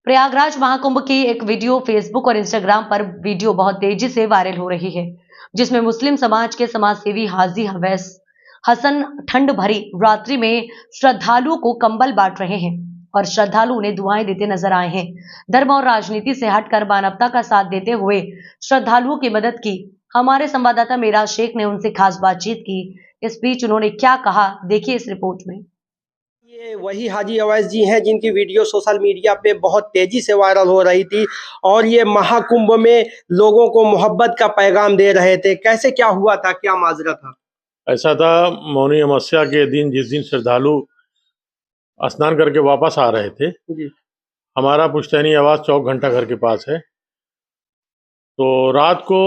प्रयागराज महाकुंभ की एक video Facebook और इंस्टाग्राम पर वीडियो बहुत तेजी से वायरल हो रही है, जिसमें मुस्लिम समाज के समाजसेवी हाजी अवैस हसन ठंड भरी रात्रि में श्रद्धालुओं को कंबल बांट रहे हैं और श्रद्धालु उन्हें दुआएं देते नजर आए हैं। धर्म और राजनीति से हटकर मानवता का साथ देते हुए श्रद्धालुओं की मदद की। हमारे संवाददाता मेराज शेख ने उनसे खास बातचीत की। इस बीच उन्होंने क्या कहा, देखिए इस रिपोर्ट में। ये वही हाजी अवैस जी हैं जिनकी वीडियो सोशल मीडिया पे बहुत तेजी से वायरल हो रही थी और ये महाकुंभ में लोगों को मोहब्बत का पैगाम दे रहे थे। कैसे क्या हुआ था, क्या माजरा था? ऐसा था, मौनी अमावस्या के दिन जिस दिन श्रद्धालु स्नान करके वापस आ रहे थे जी। हमारा पुश्तैनी आवास चौक घंटा घर के पास है, तो रात को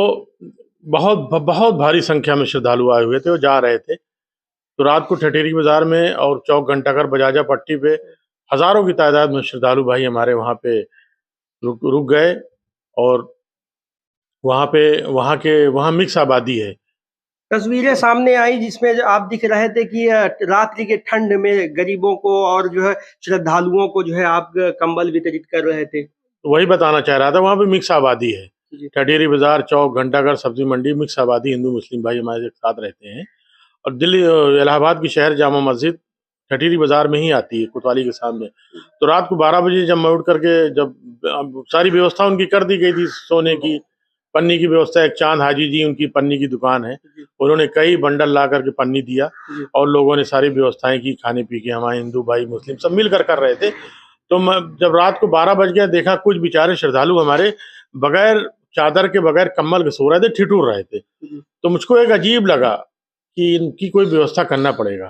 बहुत बहुत भारी संख्या में श्रद्धालु आए हुए थे और जा रहे थे। तो रात को ठठेरी बाजार में और चौक घंटाघर बजाजा पट्टी पे हजारों की तादाद में श्रद्धालु भाई हमारे वहाँ पे रुक गए और वहाँ मिक्स आबादी है। तस्वीरें सामने आई जिसमें आप दिख रहे थे कि रात्रि के ठंड में गरीबों को और जो है श्रद्धालुओं को जो है आप कंबल वितरित कर रहे थे। तो वही बताना चाह रहा था, वहाँ पे मिक्स आबादी है। जी। ठठेरी बाजार, चौक घंटाघर, सब्जी मंडी, मिक्स आबादी, हिंदू मुस्लिम भाई हमारे साथ रहते हैं। और दिल्ली इलाहाबाद की शहर जामा मस्जिद ठठेरी बाजार में ही आती है, कोतवाली के सामने। तो रात को 12 बजे जब मैं उठ करके जब सारी व्यवस्था उनकी कर दी गई थी, सोने की पन्नी की व्यवस्था, एक चांद हाजी जी उनकी पन्नी की दुकान है, उन्होंने कई बंडल ला करके पन्नी दिया और लोगों ने सारी व्यवस्थाएं की, खाने पी के। हमारे हिंदू भाई मुस्लिम सब मिलकर कर रहे थे। तो मैं जब रात को 12 बज गया, देखा कुछ बेचारे श्रद्धालु हमारे बगैर चादर के, बगैर कम्बल के सो रहे थे, ठिठुर रहे थे। तो मुझको एक अजीब लगा कि इनकी कोई व्यवस्था करना पड़ेगा।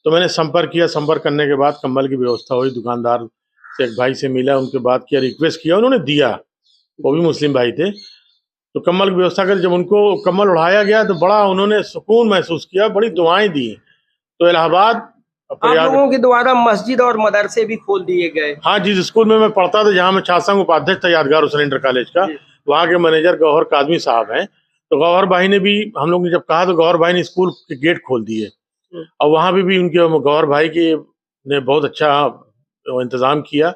तो मैंने संपर्क किया, संपर्क करने के बाद कंबल की व्यवस्था हुई। दुकानदार से, एक भाई से मिला, उनके बात किया, रिक्वेस्ट किया, उन्होंने दिया, वो भी मुस्लिम भाई थे। तो कंबल की व्यवस्था कर जब उनको कंबल उड़ाया गया तो बड़ा उन्होंने सुकून महसूस किया, बड़ी दुआएं दी। तो इलाहाबाद आप लोगों के द्वारा मस्जिद और मदरसे भी खोल दिए गए। हाँ, जिस स्कूल में मैं पढ़ता था, जहाँ मैं छात्र उपाध्यक्ष था यादगार हुसैन इंटर कॉलेज का, वहाँ के मैनेजर गौहर काजमी साहब हैं। तो गौहर भाई ने भी, हम लोग ने जब कहा तो गौहर भाई ने स्कूल के गेट खोल दिए और वहाँ भी उनके गौहर भाई की ने बहुत अच्छा इंतजाम किया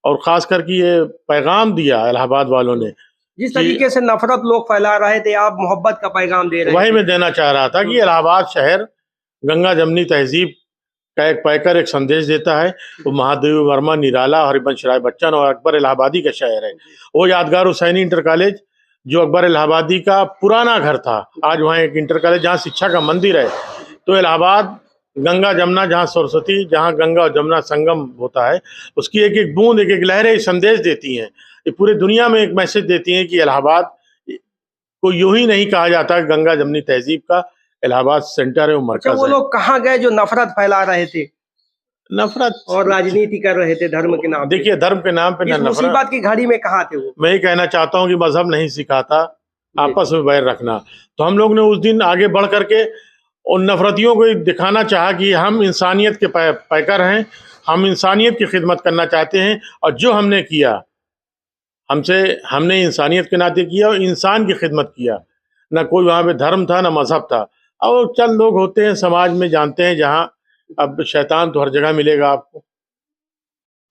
और खास करके ये पैगाम दिया इलाहाबाद वालों ने। जिस तरीके से नफरत लोग फैला रहे थे, आप मोहब्बत का पैगाम दे रहे थे। वही मैं देना चाह रहा था कि इलाहाबाद शहर गंगा जमनी तहजीब का एक पैकर एक संदेश देता है। वो महादेवी वर्मा, निराला, हरिवंश राय बच्चन और अकबर इलाहाबादी का शहर है। वो यादगार हुसैनी इंटर कॉलेज जो अकबर इलाहाबादी का पुराना घर था, आज वहाँ एक इंटर कॉलेज जहाँ शिक्षा का मंदिर है। तो इलाहाबाद गंगा जमुना, जहाँ सरस्वती, जहाँ गंगा और जमुना संगम होता है, उसकी एक एक बूंद, एक एक लहरें संदेश देती हैं। ये पूरी दुनिया में एक मैसेज देती हैं कि इलाहाबाद को यूं ही नहीं कहा जाता गंगा जमनी तहजीब का इलाहाबाद सेंटर है, वो मरकज है। वो लोग कहाँ गए जो नफरत फैला रहे थे, नफरत और राजनीति कर रहे थे धर्म के नाम पे? देखिए, धर्म के नाम पे नफरत। मुसीबत की घड़ी में कहाँ थे वो? मैं ये कहना चाहता हूँ कि मजहब नहीं सिखाता आपस में बैर रखना। तो हम लोग ने उस दिन आगे बढ़ करके उन नफरतियों को दिखाना चाहा कि हम इंसानियत के पैकर हैं, हम इंसानियत की खिदमत करना चाहते हैं और जो हमने किया, हमने इंसानियत के नाते किया और इंसान की खिदमत किया। ना कोई वहाँ पे धर्म था, ना मजहब था। और चंद लोग होते हैं समाज में, जानते हैं, जहाँ अब शैतान तो हर जगह मिलेगा आपको।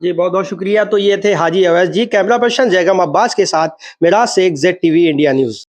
जी, बहुत बहुत शुक्रिया। तो ये थे हाजी अवैस जी। कैमरा पर्सन जयगम अब्बास के साथ Meraj Shaikh, ZTV India news.